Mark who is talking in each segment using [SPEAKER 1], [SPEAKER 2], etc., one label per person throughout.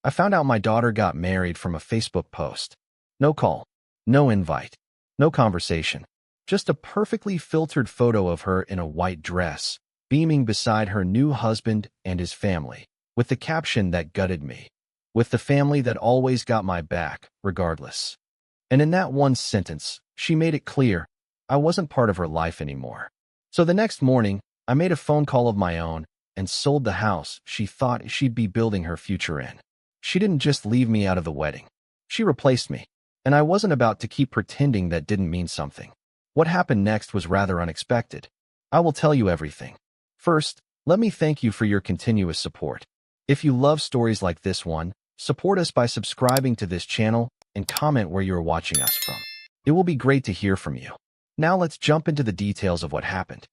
[SPEAKER 1] I found out my daughter got married from a Facebook post. No call, no invite, no conversation. Just a perfectly filtered photo of her in a white dress, beaming beside her new husband and his family, with the caption that gutted me. With the family that always got my back, regardless. And in that one sentence, she made it clear I wasn't part of her life anymore. So the next morning, I made a phone call of my own and sold the house she thought she'd be building her future in. She didn't just leave me out of the wedding. She replaced me, and I wasn't about to keep pretending that didn't mean something. What happened next was rather unexpected. I will tell you everything. First, let me thank you for your continuous support. If you love stories like this one, support us by subscribing to this channel and comment where you are watching us from. It will be great to hear from you. Now let's jump into the details of what happened.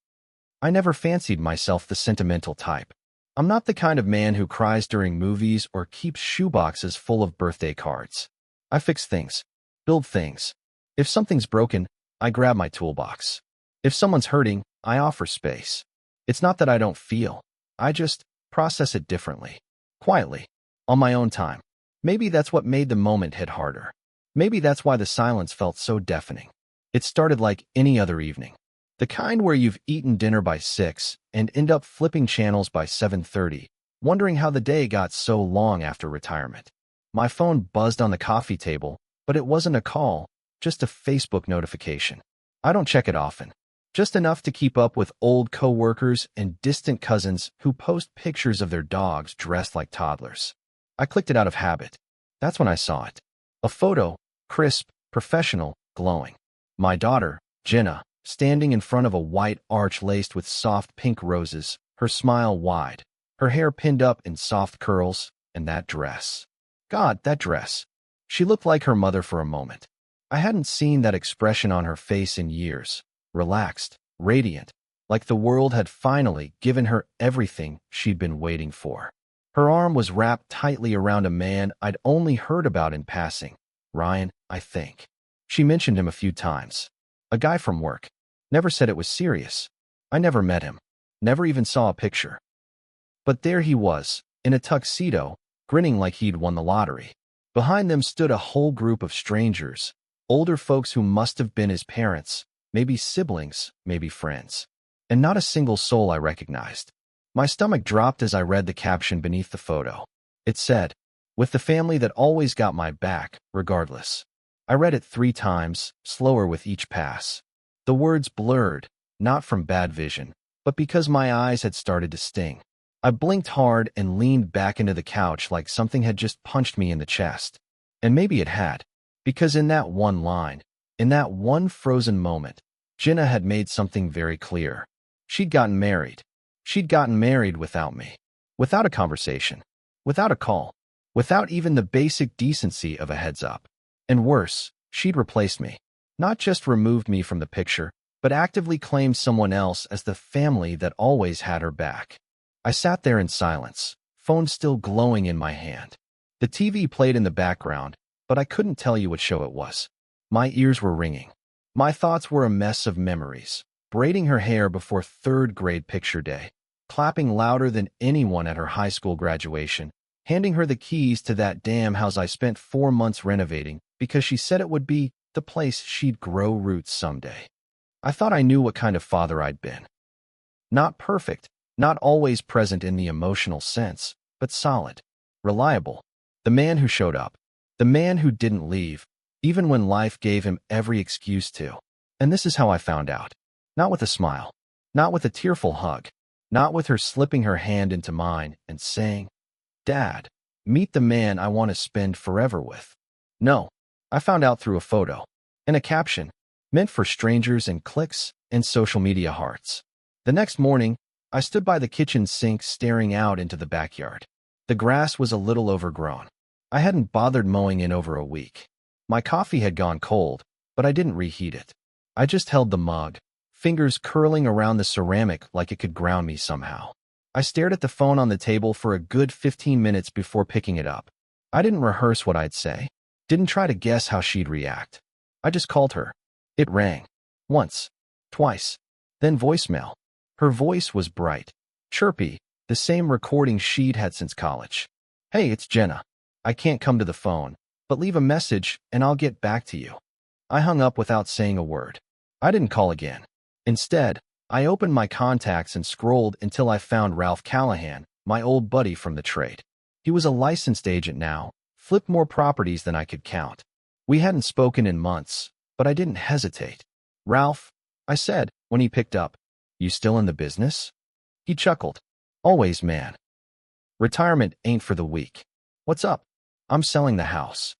[SPEAKER 1] I never fancied myself the sentimental type. I'm not the kind of man who cries during movies or keeps shoeboxes full of birthday cards. I fix things, build things. If something's broken, I grab my toolbox. If someone's hurting, I offer space. It's not that I don't feel. I just process it differently. Quietly. On my own time. Maybe that's what made the moment hit harder. Maybe that's why the silence felt so deafening. It started like any other evening. The kind where you've eaten dinner by 6 and end up flipping channels by 7:30, wondering how the day got so long after retirement. My phone buzzed on the coffee table, but it wasn't a call, just a Facebook notification. I don't check it often. Just enough to keep up with old coworkers and distant cousins who post pictures of their dogs dressed like toddlers. I clicked it out of habit. That's when I saw it. A photo, crisp, professional, glowing. My daughter, Jenna, standing in front of a white arch laced with soft pink roses, her smile wide, her hair pinned up in soft curls, and that dress. God, that dress. She looked like her mother for a moment. I hadn't seen that expression on her face in years. Relaxed, radiant, like the world had finally given her everything she'd been waiting for. Her arm was wrapped tightly around a man I'd only heard about in passing. Ryan, I think. She mentioned him a few times. A guy from work. Never said it was serious. I never met him. Never even saw a picture. But there he was, in a tuxedo, grinning like he'd won the lottery. Behind them stood a whole group of strangers, older folks who must have been his parents, maybe siblings, maybe friends. And not a single soul I recognized. My stomach dropped as I read the caption beneath the photo. It said, "With the family that always got my back, regardless." I read it 3 times, slower with each pass. The words blurred, not from bad vision, but because my eyes had started to sting. I blinked hard and leaned back into the couch like something had just punched me in the chest. And maybe it had, because in that one line, in that one frozen moment, Jenna had made something very clear. She'd gotten married. She'd gotten married without me. Without a conversation. Without a call. Without even the basic decency of a heads up. And worse, she'd replaced me. Not just removed me from the picture, but actively claimed someone else as the family that always had her back. I sat there in silence, phone still glowing in my hand. The TV played in the background, but I couldn't tell you what show it was. My ears were ringing. My thoughts were a mess of memories. Braiding her hair before 3rd grade picture day, clapping louder than anyone at her high school graduation, handing her the keys to that damn house I spent 4 months renovating because she said it would be the place she'd grow roots someday. I thought I knew what kind of father I'd been. Not perfect, not always present in the emotional sense, but solid, reliable. The man who showed up. The man who didn't leave, even when life gave him every excuse to. And this is how I found out. Not with a smile. Not with a tearful hug. Not with her slipping her hand into mine and saying, "Dad, meet the man I want to spend forever with." No, I found out through a photo. And a caption, meant for strangers and clicks and social media hearts. The next morning, I stood by the kitchen sink staring out into the backyard. The grass was a little overgrown. I hadn't bothered mowing in over a week. My coffee had gone cold, but I didn't reheat it. I just held the mug, fingers curling around the ceramic like it could ground me somehow. I stared at the phone on the table for a good 15 minutes before picking it up. I didn't rehearse what I'd say. Didn't try to guess how she'd react. I just called her. It rang. Once. Twice. Then voicemail. Her voice was bright. Chirpy. The same recording she'd had since college. "Hey, it's Jenna. I can't come to the phone, but leave a message and I'll get back to you." I hung up without saying a word. I didn't call again. Instead, I opened my contacts and scrolled until I found Ralph Callahan, my old buddy from the trade. He was a licensed agent now, flipped more properties than I could count. We hadn't spoken in months, but I didn't hesitate. "Ralph," I said when he picked up, "you still in the business?" He chuckled. "Always, man. Retirement ain't for the weak. What's up?" "I'm selling the house."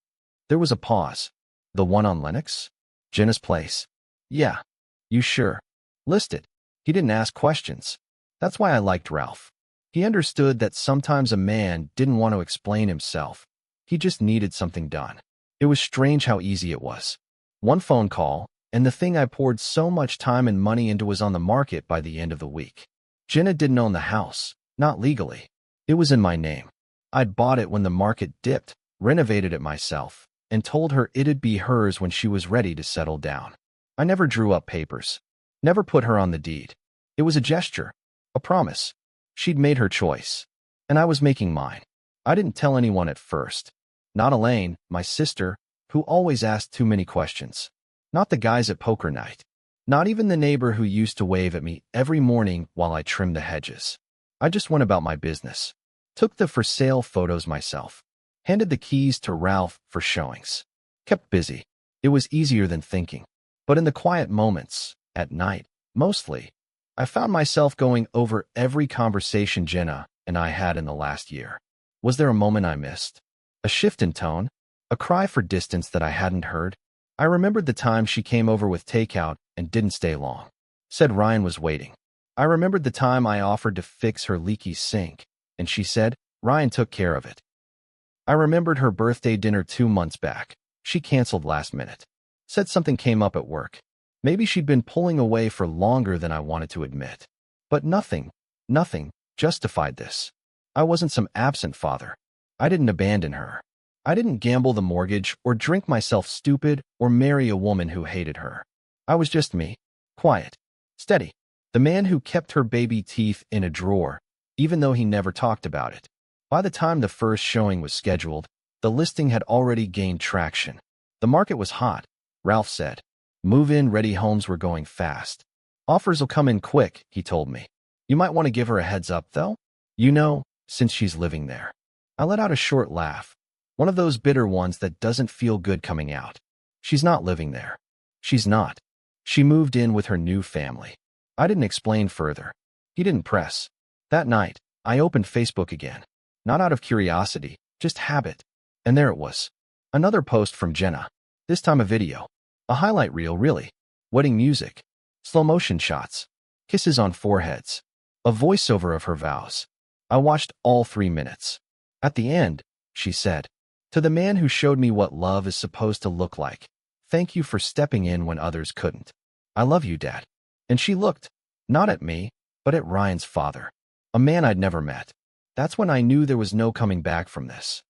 [SPEAKER 1] There was a pause. "The one on Lenox? Jenna's place?" "Yeah." "You sure?" "List it." He didn't ask questions. That's why I liked Ralph. He understood that sometimes a man didn't want to explain himself. He just needed something done. It was strange how easy it was. One phone call, and the thing I poured so much time and money into was on the market by the end of the week. Jenna didn't own the house, not legally. It was in my name. I'd bought it when the market dipped, renovated it myself, and told her it'd be hers when she was ready to settle down. I never drew up papers. Never put her on the deed. It was a gesture, a promise. She'd made her choice, and I was making mine. I didn't tell anyone at first. Not Elaine, my sister, who always asked too many questions. Not the guys at poker night. Not even the neighbor who used to wave at me every morning while I trimmed the hedges. I just went about my business. Took the for sale photos myself. Handed the keys to Ralph for showings. Kept busy. It was easier than thinking. But in the quiet moments, at night, mostly, I found myself going over every conversation Jenna and I had in the last year. Was there a moment I missed? A shift in tone? A cry for distance that I hadn't heard? I remembered the time she came over with takeout and didn't stay long. Said Ryan was waiting. I remembered the time I offered to fix her leaky sink, and she said, Ryan took care of it. I remembered her birthday dinner 2 months back. She canceled last minute. Said something came up at work. Maybe she'd been pulling away for longer than I wanted to admit. But nothing justified this. I wasn't some absent father. I didn't abandon her. I didn't gamble the mortgage or drink myself stupid or marry a woman who hated her. I was just me. Quiet. Steady. The man who kept her baby teeth in a drawer, even though he never talked about it. By the time the first showing was scheduled, the listing had already gained traction. The market was hot, Ralph said. Move-in ready homes were going fast. Offers will come in quick, he told me. You might want to give her a heads up, though. You know, since she's living there. I let out a short laugh. One of those bitter ones that doesn't feel good coming out. She's not living there. She's not. She moved in with her new family. I didn't explain further. He didn't press. That night, I opened Facebook again. Not out of curiosity, just habit. And there it was. Another post from Jenna. This time a video. A highlight reel, really. Wedding music. Slow motion shots. Kisses on foreheads. A voiceover of her vows. I watched all 3 minutes. At the end, she said, to the man who showed me what love is supposed to look like, thank you for stepping in when others couldn't. I love you, Dad. And she looked, not at me, but at Ryan's father, a man I'd never met. That's when I knew there was no coming back from this.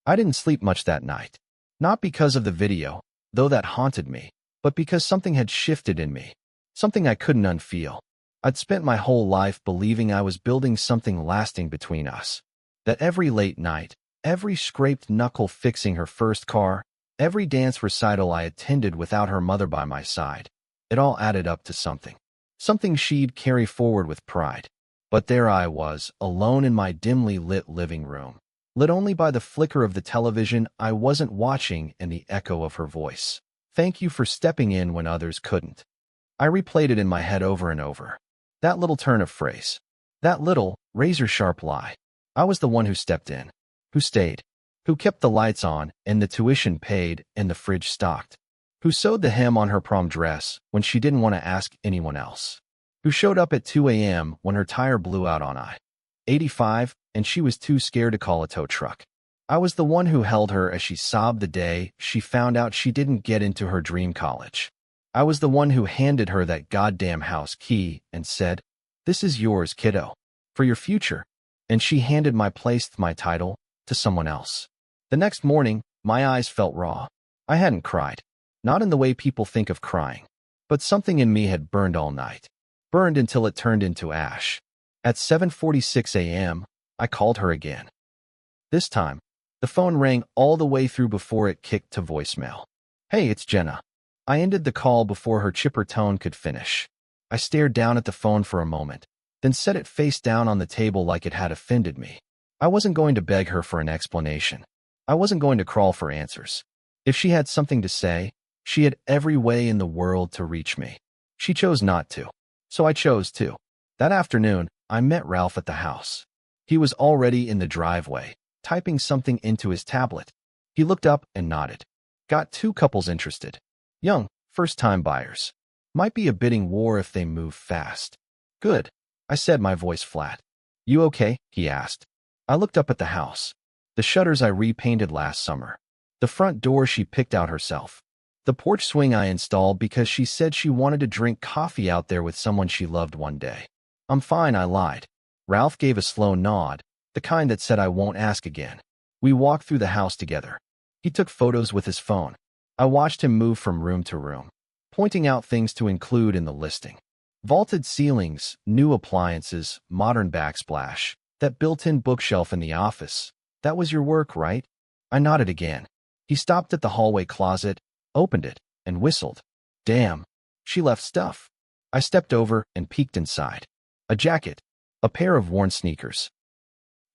[SPEAKER 1] I didn't sleep much that night. Not because of the video, though that haunted me, but because something had shifted in me. Something I couldn't unfeel. I'd spent my whole life believing I was building something lasting between us. That every late night, every scraped knuckle fixing her first car, every dance recital I attended without her mother by my side, it all added up to something. Something she'd carry forward with pride. But there I was, alone in my dimly lit living room, lit only by the flicker of the television I wasn't watching and the echo of her voice. Thank you for stepping in when others couldn't. I replayed it in my head over and over. That little turn of phrase. That little, razor-sharp lie. I was the one who stepped in. Who stayed. Who kept the lights on and the tuition paid and the fridge stocked. Who sewed the hem on her prom dress when she didn't want to ask anyone else. Who showed up at 2 a.m. when her tire blew out on I-85 and she was too scared to call a tow truck. I was the one who held her as she sobbed the day she found out she didn't get into her dream college. I was the one who handed her that goddamn house key and said, this is yours, kiddo, for your future. And she handed my place, my title, to someone else. The next morning, my eyes felt raw. I hadn't cried. Not in the way people think of crying. But something in me had burned all night. Burned until it turned into ash. At 7:46 a.m., I called her again. This time, The phone rang all the way through before it kicked to voicemail. Hey, it's Jenna. I ended the call before her chipper tone could finish. I stared down at the phone for a moment, then set it face down on the table like it had offended me. I wasn't going to beg her for an explanation. I wasn't going to crawl for answers. If she had something to say, she had every way in the world to reach me. She chose not to. So I chose to. That afternoon, I met Ralph at the house. He was already in the driveway, typing something into his tablet. He looked up and nodded. Got two couples interested. Young, first-time buyers. Might be a bidding war if they move fast. Good, I said, my voice flat. You okay? He asked. I looked up at the house. The shutters I repainted last summer. The front door she picked out herself. The porch swing I installed because she said she wanted to drink coffee out there with someone she loved one day. I'm fine, I lied. Ralph gave a slow nod, the kind that said I won't ask again. We walked through the house together. He took photos with his phone. I watched him move from room to room, pointing out things to include in the listing. Vaulted ceilings, new appliances, modern backsplash, that built-in bookshelf in the office. That was your work, right? I nodded again. He stopped at the hallway closet, opened it, and whistled. Damn, she left stuff. I stepped over and peeked inside. A jacket, a pair of worn sneakers,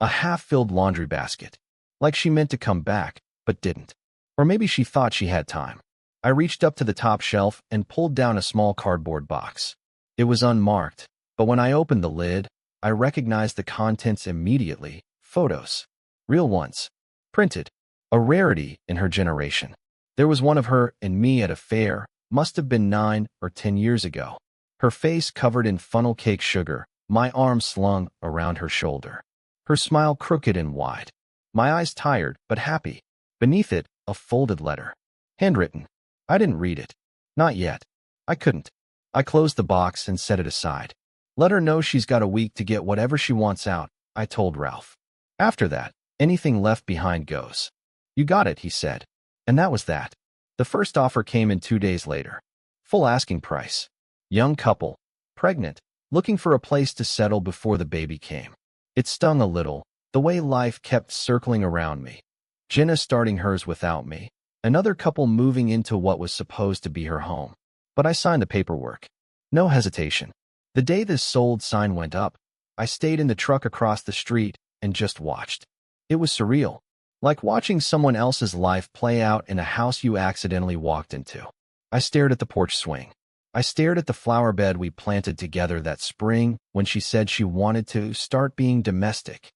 [SPEAKER 1] a half-filled laundry basket. Like she meant to come back, but didn't. Or maybe she thought she had time. I reached up to the top shelf and pulled down a small cardboard box. It was unmarked, but when I opened the lid, I recognized the contents immediately. Photos. Real ones. Printed. A rarity in her generation. There was one of her and me at a fair, must have been 9 or 10 years ago. Her face covered in funnel cake sugar, my arm slung around her shoulder. Her smile crooked and wide. My eyes tired but happy. Beneath it, a folded letter. Handwritten. I didn't read it. Not yet. I couldn't. I closed the box and set it aside. Let her know she's got a week to get whatever she wants out, I told Ralph. After that, anything left behind goes. You got it, he said. And that was that. The first offer came in 2 days later. Full asking price. Young couple. Pregnant. Looking for a place to settle before the baby came. It stung a little, the way life kept circling around me. Jenna starting hers without me. Another couple moving into what was supposed to be her home. But I signed the paperwork. No hesitation. The day this sold sign went up, I stayed in the truck across the street and just watched. It was surreal. Like watching someone else's life play out in a house you accidentally walked into. I stared at the porch swing. I stared at the flower bed we planted together that spring when she said she wanted to start being domestic.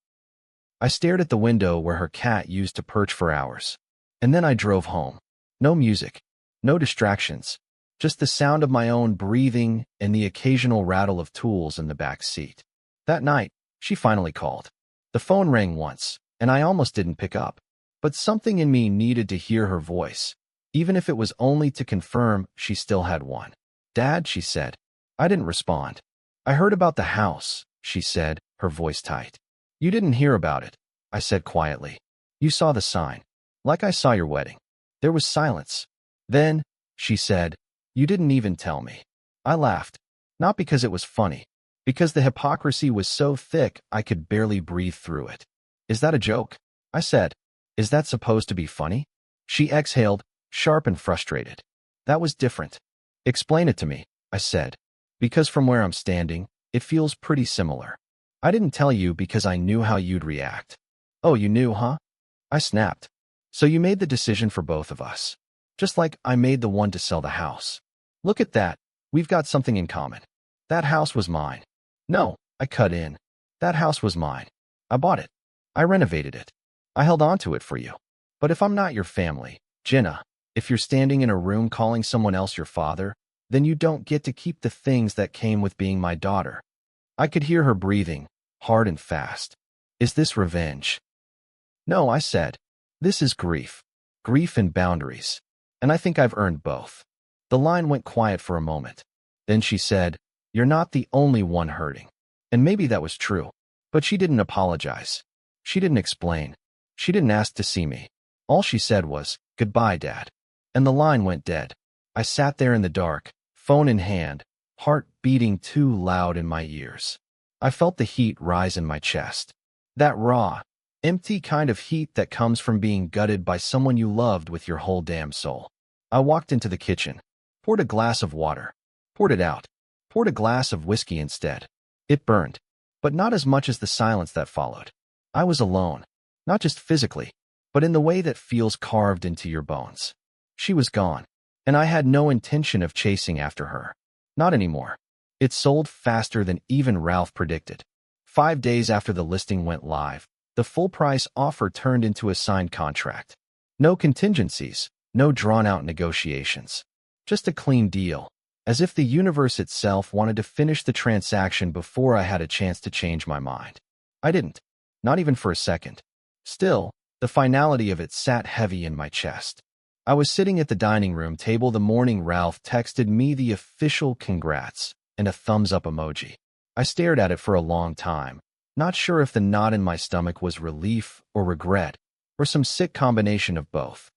[SPEAKER 1] I stared at the window where her cat used to perch for hours. And then I drove home. No music. No distractions. Just the sound of my own breathing and the occasional rattle of tools in the back seat. That night, she finally called. The phone rang once, and I almost didn't pick up. But something in me needed to hear her voice, even if it was only to confirm she still had one. Dad, she said. I didn't respond. I heard about the house, she said, her voice tight. You didn't hear about it, I said quietly. You saw the sign. Like I saw your wedding. There was silence. Then, she said, you didn't even tell me. I laughed. Not because it was funny. Because the hypocrisy was so thick I could barely breathe through it. Is that a joke? I said. Is that supposed to be funny? She exhaled, sharp and frustrated. That was different. Explain it to me, I said. Because from where I'm standing, it feels pretty similar. I didn't tell you because I knew how you'd react. Oh, you knew, huh? I snapped. So you made the decision for both of us. Just like I made the one to sell the house. Look at that. We've got something in common. That house was mine. No, I cut in. That house was mine. I bought it. I renovated it. I held on to it for you. But if I'm not your family, Jenna, if you're standing in a room calling someone else your father, then you don't get to keep the things that came with being my daughter. I could hear her breathing, hard and fast. Is this revenge? No, I said. This is grief. Grief and boundaries. And I think I've earned both. The line went quiet for a moment. Then she said, you're not the only one hurting. And maybe that was true. But she didn't apologize. She didn't explain. She didn't ask to see me. All she said was, goodbye, Dad. And the line went dead. I sat there in the dark, phone in hand, heart beating too loud in my ears. I felt the heat rise in my chest. That raw, Empty kind of heat that comes from being gutted by someone you loved with your whole damn soul. I walked into the kitchen, poured a glass of water, poured it out, poured a glass of whiskey instead. It burned, but not as much as the silence that followed. I was alone, not just physically, but in the way that feels carved into your bones. She was gone, and I had no intention of chasing after her. Not anymore. It sold faster than even Ralph predicted. 5 days after the listing went live, the full-price offer turned into a signed contract. No contingencies, no drawn-out negotiations. Just a clean deal, as if the universe itself wanted to finish the transaction before I had a chance to change my mind. I didn't, not even for a second. Still, the finality of it sat heavy in my chest. I was sitting at the dining room table the morning Ralph texted me the official congrats and a thumbs-up emoji. I stared at it for a long time, not sure if the knot in my stomach was relief or regret, or some sick combination of both.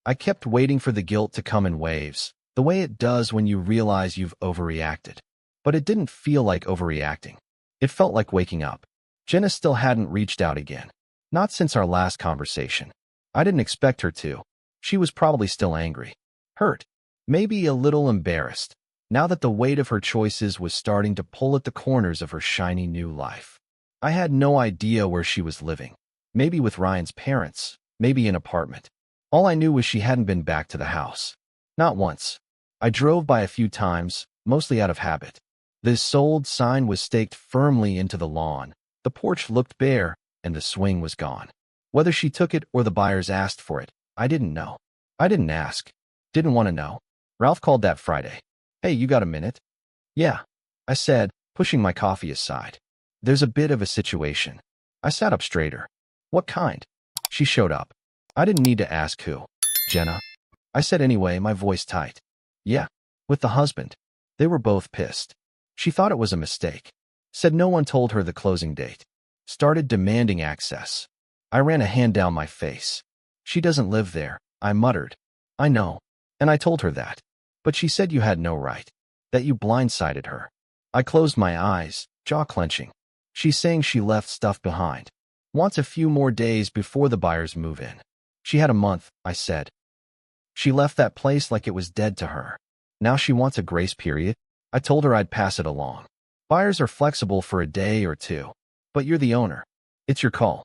[SPEAKER 1] I kept waiting for the guilt to come in waves, the way it does when you realize you've overreacted. But it didn't feel like overreacting. It felt like waking up. Jenna still hadn't reached out again. Not since our last conversation. I didn't expect her to. She was probably still angry, hurt, maybe a little embarrassed, now that the weight of her choices was starting to pull at the corners of her shiny new life. I had no idea where she was living. Maybe with Ryan's parents, maybe an apartment. All I knew was she hadn't been back to the house. Not once. I drove by a few times, mostly out of habit. The sold sign was staked firmly into the lawn. The porch looked bare, and the swing was gone. Whether she took it or the buyers asked for it, I didn't know. I didn't ask. Didn't want to know. Ralph called that Friday. "Hey, you got a minute?" "Yeah," I said, pushing my coffee aside. "There's a bit of a situation." I sat up straighter. "What kind?" She showed up. I didn't need to ask who. "Jenna?" I said anyway, my voice tight. "Yeah, with the husband." They were both pissed. She thought it was a mistake. Said no one told her the closing date. Started demanding access. I ran a hand down my face. "She doesn't live there," I muttered. "I know. And I told her that. But she said you had no right. That you blindsided her." I closed my eyes, jaw clenching. "She's saying she left stuff behind. Wants a few more days before the buyers move in." "She had a month," I said. "She left that place like it was dead to her. Now she wants a grace period." I told her I'd pass it along. "Buyers are flexible for a day or two. But you're the owner. It's your call."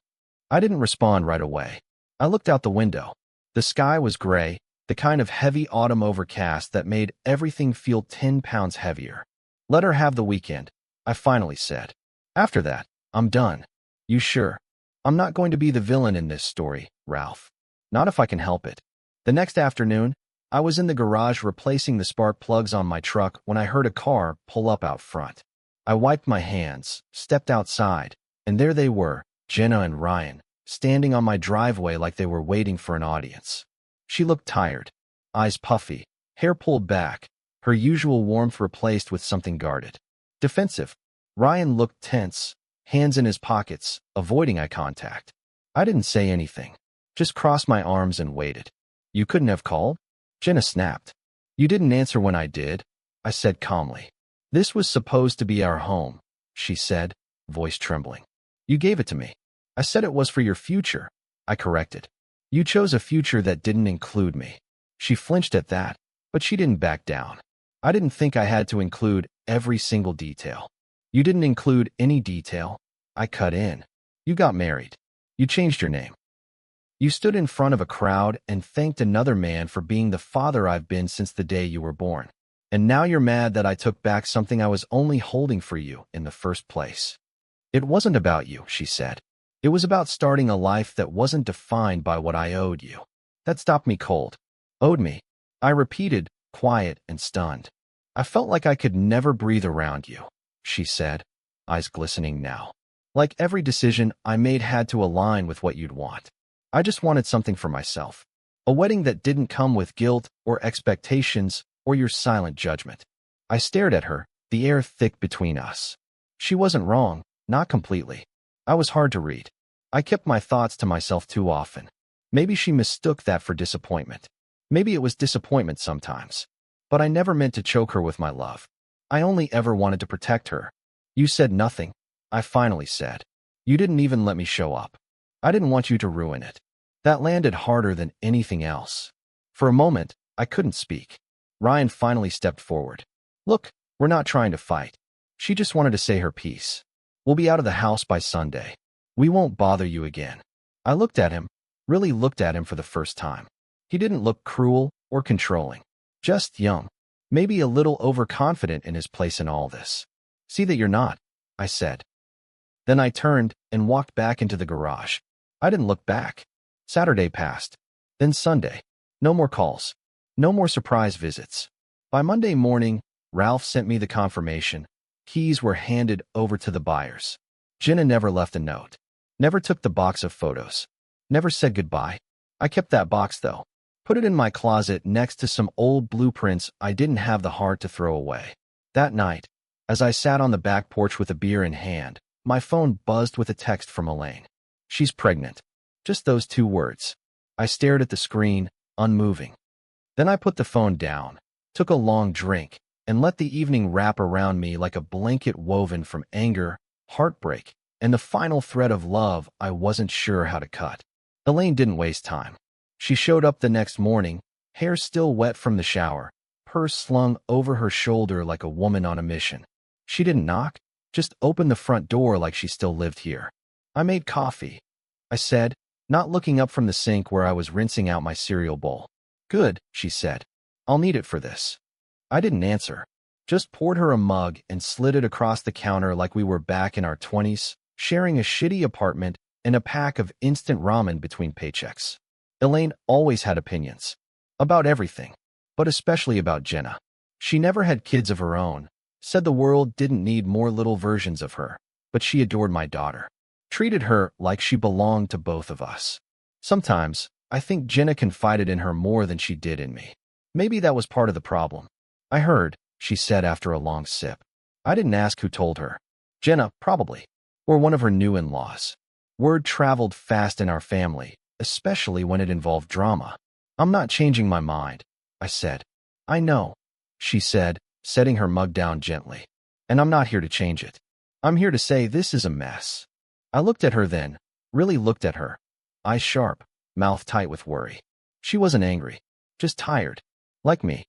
[SPEAKER 1] I didn't respond right away. I looked out the window. The sky was gray, the kind of heavy autumn overcast that made everything feel 10 pounds heavier. "Let her have the weekend," I finally said. "After that, I'm done." "You sure?" "I'm not going to be the villain in this story, Ralph. Not if I can help it." The next afternoon, I was in the garage replacing the spark plugs on my truck when I heard a car pull up out front. I wiped my hands, stepped outside, and there they were, Jenna and Ryan, standing on my driveway like they were waiting for an audience. She looked tired, eyes puffy, hair pulled back, her usual warmth replaced with something guarded. Defensive. Ryan looked tense, hands in his pockets, avoiding eye contact. I didn't say anything, just crossed my arms and waited. "You couldn't have called?" Jenna snapped. "You didn't answer when I did," I said calmly. "This was supposed to be our home," she said, voice trembling. "You gave it to me." "I said it was for your future," I corrected. "You chose a future that didn't include me." She flinched at that, but she didn't back down. "I didn't think I had to include every single detail." "You didn't include any detail," I cut in. "You got married. You changed your name. You stood in front of a crowd and thanked another man for being the father I've been since the day you were born. And now you're mad that I took back something I was only holding for you in the first place." "It wasn't about you," she said. "It was about starting a life that wasn't defined by what I owed you." That stopped me cold. "Owed me," I repeated, quiet and stunned. "I felt like I could never breathe around you," she said, eyes glistening now. "Like every decision I made had to align with what you'd want. I just wanted something for myself. A wedding that didn't come with guilt or expectations or your silent judgment." I stared at her, the air thick between us. She wasn't wrong, not completely. I was hard to read. I kept my thoughts to myself too often. Maybe she mistook that for disappointment. Maybe it was disappointment sometimes. But I never meant to choke her with my love. I only ever wanted to protect her. "You said nothing," I finally said. "You didn't even let me show up." I didn't want you to ruin it. That landed harder than anything else. For a moment, I couldn't speak. Ryan finally stepped forward. Look, we're not trying to fight. She just wanted to say her piece. We'll be out of the house by Sunday. We won't bother you again. I looked at him, really looked at him for the first time. He didn't look cruel or controlling. Just young. Maybe a little overconfident in his place in all this. See that you're not, I said. Then I turned and walked back into the garage. I didn't look back. Saturday passed. Then Sunday. No more calls. No more surprise visits. By Monday morning, Ralph sent me the confirmation. Keys were handed over to the buyers. Jenna never left a note. Never took the box of photos. Never said goodbye. I kept that box, though. Put it in my closet next to some old blueprints I didn't have the heart to throw away. That night, as I sat on the back porch with a beer in hand, my phone buzzed with a text from Elaine. She's pregnant. Just those 2 words. I stared at the screen, unmoving. Then I put the phone down, took a long drink, and let the evening wrap around me like a blanket woven from anger, heartbreak, and the final thread of love I wasn't sure how to cut. Elaine didn't waste time. She showed up the next morning, hair still wet from the shower, purse slung over her shoulder like a woman on a mission. She didn't knock, just opened the front door like she still lived here. I made coffee, I said, not looking up from the sink where I was rinsing out my cereal bowl. Good, she said. I'll need it for this. I didn't answer, just poured her a mug and slid it across the counter like we were back in our 20s, sharing a shitty apartment and a pack of instant ramen between paychecks. Elaine always had opinions. About everything, but especially about Jenna. She never had kids of her own, said the world didn't need more little versions of her, but she adored my daughter. Treated her like she belonged to both of us. Sometimes, I think Jenna confided in her more than she did in me. Maybe that was part of the problem. I heard, she said after a long sip. I didn't ask who told her. Jenna, probably. Or one of her new in-laws. Word traveled fast in our family, especially when it involved drama. I'm not changing my mind, I said. I know, she said, setting her mug down gently. And I'm not here to change it. I'm here to say this is a mess. I looked at her then, really looked at her. Eyes sharp, mouth tight with worry. She wasn't angry, just tired. Like me.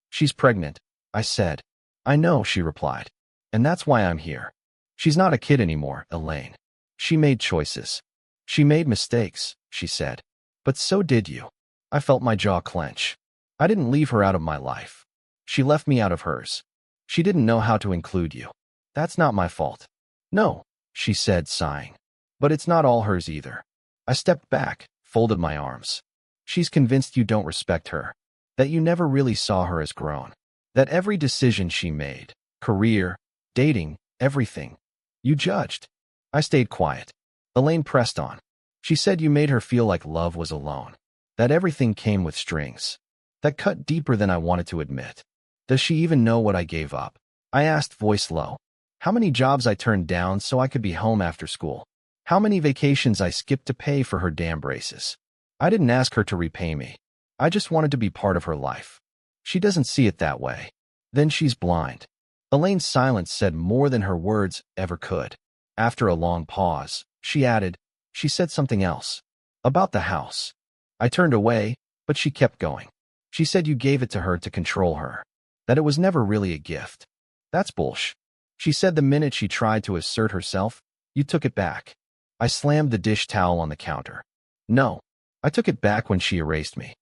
[SPEAKER 1] She's pregnant, I said. I know, she replied. And that's why I'm here. She's not a kid anymore, Elaine. She made choices. She made mistakes, she said. But so did you. I felt my jaw clench. I didn't leave her out of my life. She left me out of hers. She didn't know how to include you. That's not my fault. No, she said, sighing. But it's not all hers either. I stepped back, folded my arms. She's convinced you don't respect her. That you never really saw her as grown. That every decision she made, career, dating, everything, you judged. I stayed quiet. Elaine pressed on. She said you made her feel like love was alone. That everything came with strings. That cut deeper than I wanted to admit. Does she even know what I gave up? I asked, voice low. How many jobs I turned down so I could be home after school? How many vacations I skipped to pay for her damn braces? I didn't ask her to repay me. I just wanted to be part of her life. She doesn't see it that way. Then she's blind. Elaine's silence said more than her words ever could. After a long pause, she added, she said something else. About the house. I turned away, but she kept going. She said you gave it to her to control her. That it was never really a gift. That's bullsh. She said the minute she tried to assert herself, you took it back. I slammed the dish towel on the counter. No, I took it back when she erased me.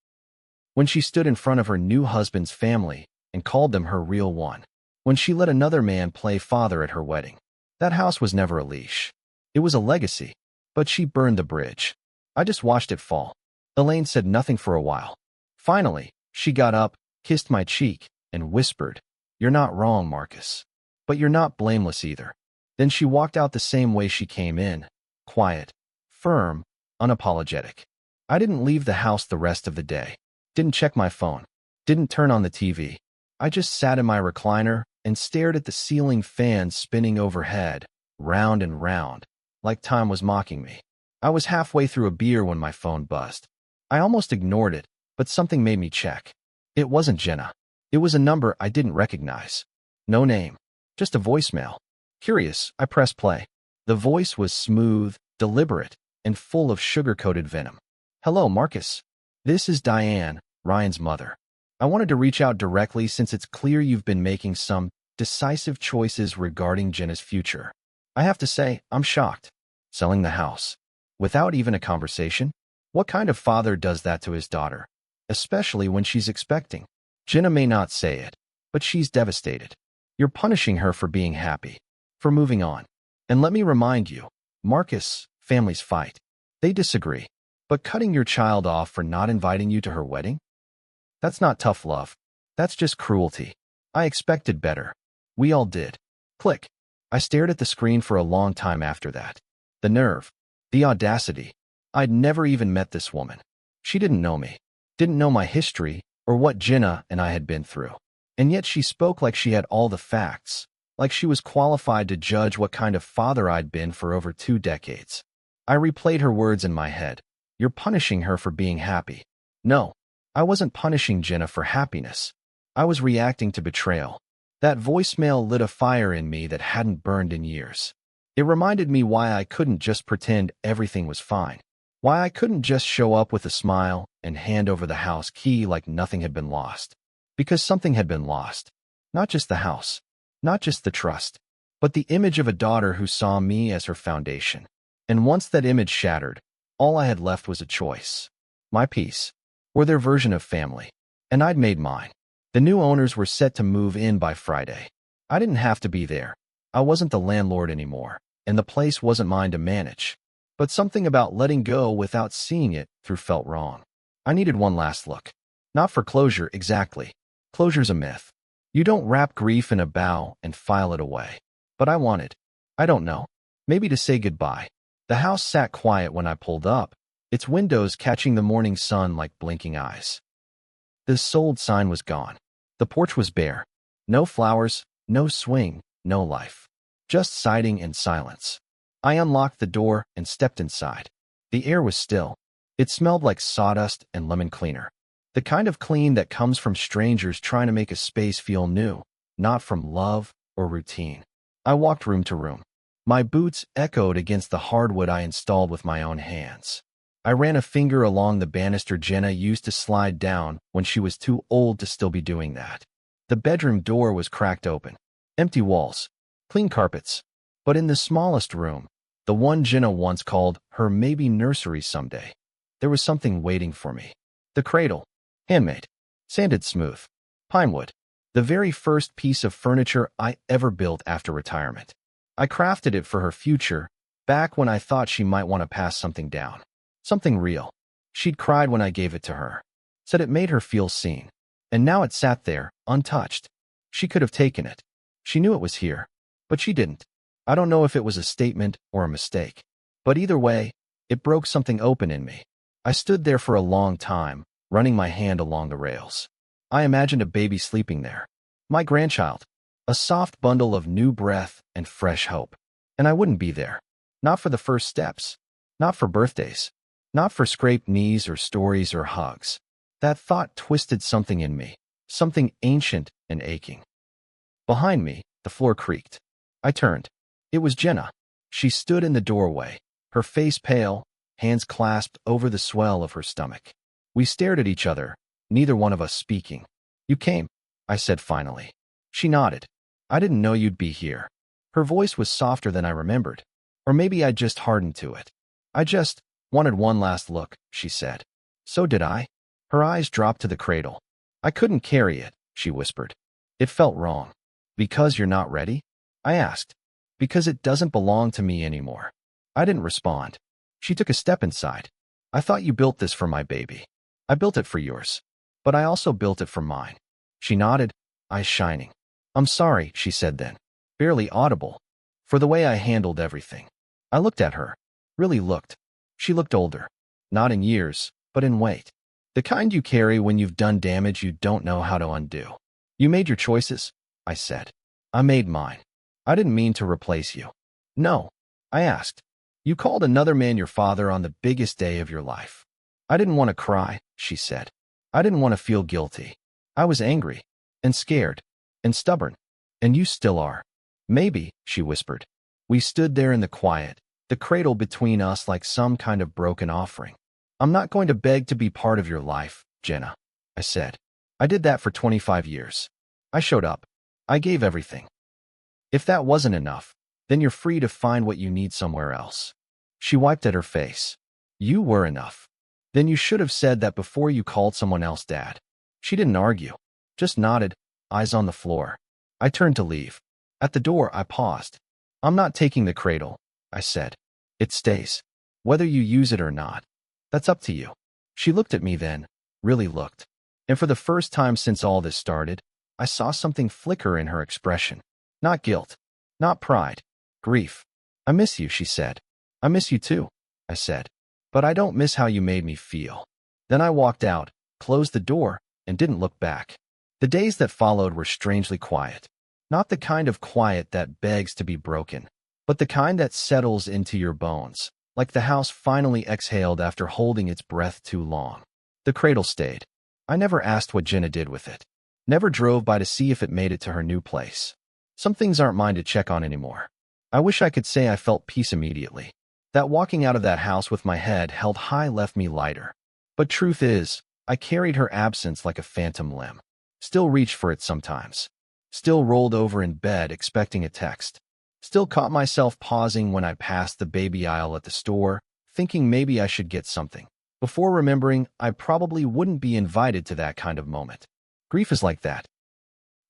[SPEAKER 1] When she stood in front of her new husband's family and called them her real one. When she let another man play father at her wedding. That house was never a leash. It was a legacy, but she burned the bridge. I just watched it fall. Elaine said nothing for a while. Finally, she got up, kissed my cheek, and whispered, "You're not wrong, Marcus. But you're not blameless either." Then she walked out the same way she came in, quiet, firm, unapologetic. I didn't leave the house the rest of the day. Didn't check my phone. Didn't turn on the TV. I just sat in my recliner and stared at the ceiling fan spinning overhead, round and round, like time was mocking me. I was halfway through a beer when my phone buzzed. I almost ignored it, but something made me check. It wasn't Jenna. It was a number I didn't recognize. No name. Just a voicemail. Curious, I pressed play. The voice was smooth, deliberate, and full of sugar-coated venom. "Hello, Marcus. This is Diane, Ryan's mother. I wanted to reach out directly since it's clear you've been making some decisive choices regarding Jenna's future. I have to say, I'm shocked. Selling the house. Without even a conversation? What kind of father does that to his daughter? Especially when she's expecting. Jenna may not say it, but she's devastated. You're punishing her for being happy, for moving on. And let me remind you, Marcus, families fight. They disagree. But cutting your child off for not inviting you to her wedding? That's not tough love. That's just cruelty. I expected better. We all did." Click. I stared at the screen for a long time after that. The nerve. The audacity. I'd never even met this woman. She didn't know me. Didn't know my history or what Jenna and I had been through. And yet she spoke like she had all the facts, like she was qualified to judge what kind of father I'd been for over 2 decades. I replayed her words in my head. "You're punishing her for being happy." No, I wasn't punishing Jenna for happiness. I was reacting to betrayal. That voicemail lit a fire in me that hadn't burned in years. It reminded me why I couldn't just pretend everything was fine. Why I couldn't just show up with a smile and hand over the house key like nothing had been lost. Because something had been lost. Not just the house. Not just the trust. But the image of a daughter who saw me as her foundation. And once that image shattered, all I had left was a choice. My peace. Or their version of family. And I'd made mine. The new owners were set to move in by Friday. I didn't have to be there. I wasn't the landlord anymore, and the place wasn't mine to manage. But something about letting go without seeing it through felt wrong. I needed one last look. Not for closure, exactly. Closure's a myth. You don't wrap grief in a bow and file it away. But I wanted, I don't know, maybe to say goodbye. The house sat quiet when I pulled up, its windows catching the morning sun like blinking eyes. The sold sign was gone. The porch was bare. No flowers, no swing, no life. Just siding and silence. I unlocked the door and stepped inside. The air was still. It smelled like sawdust and lemon cleaner. The kind of clean that comes from strangers trying to make a space feel new, not from love or routine. I walked room to room. My boots echoed against the hardwood I installed with my own hands. I ran a finger along the banister Jenna used to slide down when she was too old to still be doing that. The bedroom door was cracked open. Empty walls. Clean carpets. But in the smallest room, the one Jenna once called her maybe nursery someday, there was something waiting for me. The cradle. Handmade. Sanded smooth. Pinewood. The very first piece of furniture I ever built after retirement. I crafted it for her future, back when I thought she might want to pass something down. Something real. She'd cried when I gave it to her. Said it made her feel seen. And now it sat there, untouched. She could have taken it. She knew it was here. But she didn't. I don't know if it was a statement or a mistake. But either way, it broke something open in me. I stood there for a long time, running my hand along the rails. I imagined a baby sleeping there. My grandchild. A soft bundle of new breath and fresh hope. And I wouldn't be there. Not for the first steps. Not for birthdays. Not for scraped knees or stories or hugs. That thought twisted something in me. Something ancient and aching. Behind me, the floor creaked. I turned. It was Jenna. She stood in the doorway, her face pale, hands clasped over the swell of her stomach. We stared at each other, neither one of us speaking. "You came," I said finally. She nodded. "I didn't know you'd be here." Her voice was softer than I remembered. Or maybe I'd just hardened to it. "I just wanted one last look," she said. "So did I." Her eyes dropped to the cradle. "I couldn't carry it," she whispered. "It felt wrong." "Because you're not ready?" I asked. "Because it doesn't belong to me anymore." I didn't respond. She took a step inside. "I thought you built this for my baby." "I built it for yours. But I also built it for mine." She nodded, eyes shining. "I'm sorry," she said then, barely audible, "for the way I handled everything." I looked at her. Really looked. She looked older. Not in years, but in weight. The kind you carry when you've done damage you don't know how to undo. "You made your choices," I said. "I made mine. I didn't mean to replace you." "No," I asked. "You called another man your father on the biggest day of your life." "I didn't want to cry," she said. "I didn't want to feel guilty. I was angry. And scared. And stubborn. And you still are." "Maybe," she whispered. We stood there in the quiet, the cradle between us like some kind of broken offering. I'm not going to beg to be part of your life, Jenna, I said. I did that for 25 years. I showed up. I gave everything. If that wasn't enough, then you're free to find what you need somewhere else. She wiped at her face. You were enough. Then you should have said that before you called someone else dad. She didn't argue, just nodded, eyes on the floor. I turned to leave. At the door, I paused. I'm not taking the cradle, I said. It stays. Whether you use it or not. That's up to you. She looked at me then, really looked. And for the first time since all this started, I saw something flicker in her expression. Not guilt. Not pride. Grief. I miss you, she said. I miss you too, I said. But I don't miss how you made me feel. Then I walked out, closed the door, and didn't look back. The days that followed were strangely quiet. Not the kind of quiet that begs to be broken, but the kind that settles into your bones, like the house finally exhaled after holding its breath too long. The cradle stayed. I never asked what Jenna did with it. Never drove by to see if it made it to her new place. Some things aren't mine to check on anymore. I wish I could say I felt peace immediately. That walking out of that house with my head held high left me lighter. But truth is, I carried her absence like a phantom limb. Still reached for it sometimes. Still rolled over in bed expecting a text. Still caught myself pausing when I passed the baby aisle at the store, thinking maybe I should get something, before remembering I probably wouldn't be invited to that kind of moment. Grief is like that.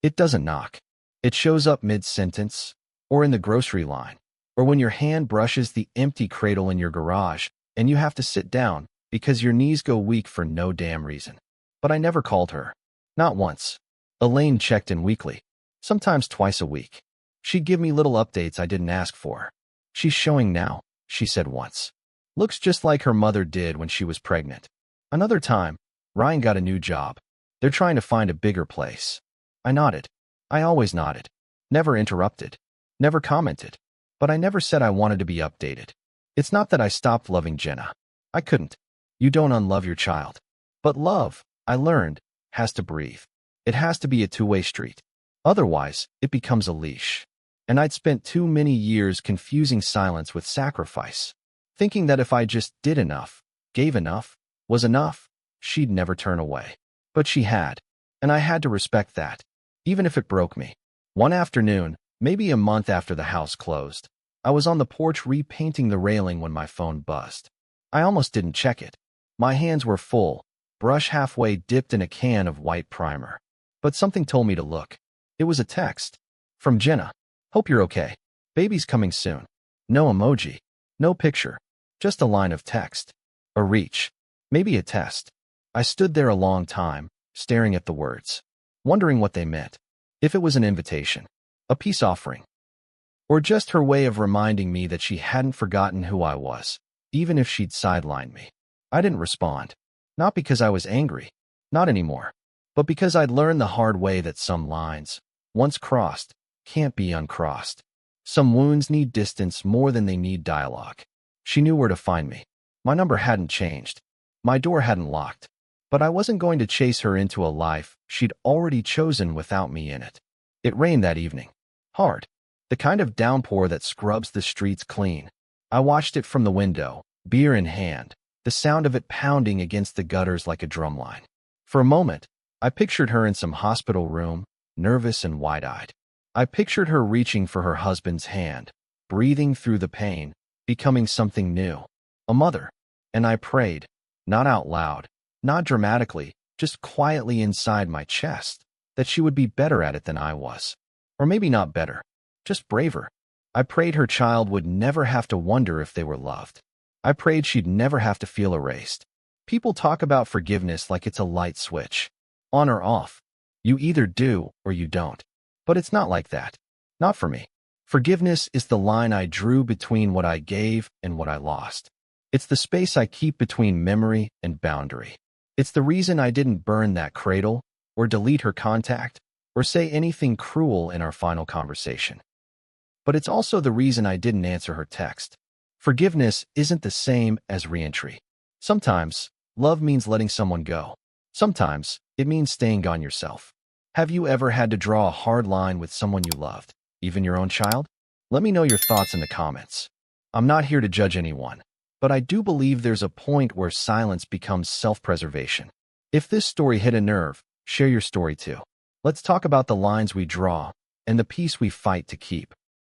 [SPEAKER 1] It doesn't knock. It shows up mid-sentence, or in the grocery line, or when your hand brushes the empty cradle in your garage and you have to sit down because your knees go weak for no damn reason. But I never called her. Not once. Elaine checked in weekly, sometimes twice a week. She'd give me little updates I didn't ask for. She's showing now, she said once. Looks just like her mother did when she was pregnant. Another time, Ryan got a new job. They're trying to find a bigger place. I nodded. I always nodded. Never interrupted. Never commented. But I never said I wanted to be updated. It's not that I stopped loving Jenna. I couldn't. You don't unlove your child. But love, I learned, has to breathe. It has to be a two-way street. Otherwise, it becomes a leash. And I'd spent too many years confusing silence with sacrifice, thinking that if I just did enough, gave enough, was enough, she'd never turn away. But she had, and I had to respect that, even if it broke me. One afternoon, maybe a month after the house closed, I was on the porch repainting the railing when my phone buzzed. I almost didn't check it. My hands were full, brush halfway dipped in a can of white primer. But something told me to look. It was a text. From Jenna. Hope you're okay. Baby's coming soon. No emoji. No picture. Just a line of text. A reach. Maybe a test. I stood there a long time, staring at the words, wondering what they meant. If it was an invitation. A peace offering. Or just her way of reminding me that she hadn't forgotten who I was, even if she'd sidelined me. I didn't respond. Not because I was angry. Not anymore. But because I'd learned the hard way that some lines, once crossed, can't be uncrossed. Some wounds need distance more than they need dialogue. She knew where to find me. My number hadn't changed. My door hadn't locked. But I wasn't going to chase her into a life she'd already chosen without me in it. It rained that evening. Hard. The kind of downpour that scrubs the streets clean. I watched it from the window, beer in hand, the sound of it pounding against the gutters like a drumline. For a moment, I pictured her in some hospital room, nervous and wide-eyed. I pictured her reaching for her husband's hand, breathing through the pain, becoming something new. A mother. And I prayed, not out loud, not dramatically, just quietly inside my chest, that she would be better at it than I was. Or maybe not better, just braver. I prayed her child would never have to wonder if they were loved. I prayed she'd never have to feel erased. People talk about forgiveness like it's a light switch. On or off. You either do or you don't. But it's not like that. Not for me. Forgiveness is the line I drew between what I gave and what I lost. It's the space I keep between memory and boundary. It's the reason I didn't burn that cradle, or delete her contact, or say anything cruel in our final conversation. But it's also the reason I didn't answer her text. Forgiveness isn't the same as reentry. Sometimes, love means letting someone go. Sometimes, it means staying gone yourself. Have you ever had to draw a hard line with someone you loved, even your own child? Let me know your thoughts in the comments. I'm not here to judge anyone, but I do believe there's a point where silence becomes self-preservation. If this story hit a nerve, share your story too. Let's talk about the lines we draw and the peace we fight to keep.